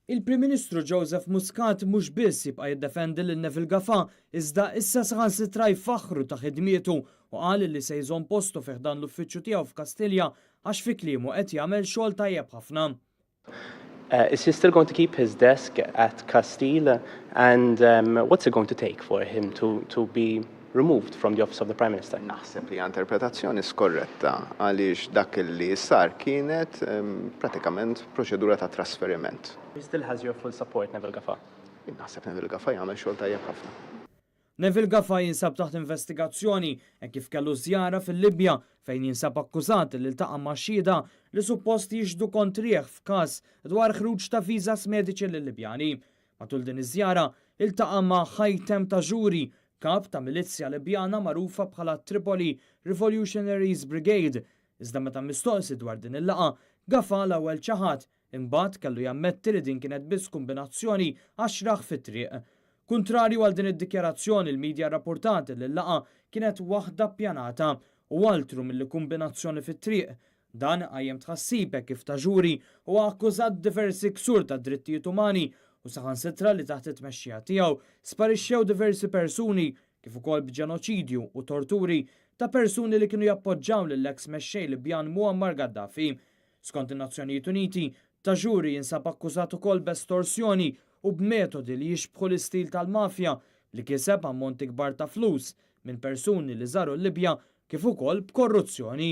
Il-Prim Ministru Joseph Muscat mhux biss jibqa' jiddefendi lil Neville Gafà iżda issa saħansitra jfaħħru ta' ħidmietu u qal li se jżomm postu fih dan l-uffiċċju tiegħu f'Kastilja għax fi kliemu qed jagħmel xogħol tajjeb ħafna. Is he still going to keep his desk at Castile? And what's it going to take for him to be removed from the office of the Prime Minister? Naħseb li interpretazzjoni skorretta għaliex dak li sar kienet pratikament proċedura ta' trasferiment. He still has your full support, Neville Gafà. Naħseb Neville Gafà jagħmel xogħol tajjeb ħafna. Neville Gafà jinsab taħt investigazzjoni kif kellu żjara fil-Libja fejn jinsab akkużat li ltaqa' ma' xhieda li suppost jixdu kontrih f'każ dwar ħruġ ta' viżas mediċi lil-Libjani. Matul din iż-żjara iltaqa' ma' Ħajtem Taġuri, kap ta' milizzja Libjana magħrufa bħala Tripoli Revolutionaries Brigade. Iżda meta mistoqsi dwar din il-laqa, Gafà l-ewwel ċaħat imbagħad kellu jammetti li din kienet biss kombinazzjoni għaxraħ fit-triq. Kuntrarju għal din id-dikjarazzjoni il-medja rrapportat li l-laqa kienet waħda ppjanata u altru mill kombinazzjoni fit-triq. Dan qajjem tħassib kif Taġuri huwa akkużat diversi ksur ta' drittijiet umani u saħansitra li taħt it-tmexxija tiegħu sparixxew diversi persuni kif ukoll b'ġenoċidju u torturi ta' persuni li kienu jappoġġaw lill-eks mexxej Libjan Muammar Gaddafi. Skont in-Nazzjonijiet Uniti, Taġuri jinsab akkużat ukoll b'estorsjoni u b'metodi li jixbħu l-istil tal-mafja li kiseb ammonti kbar ta' flus minn persuni li żaru l-Libja kif ukoll b'korruzzjoni.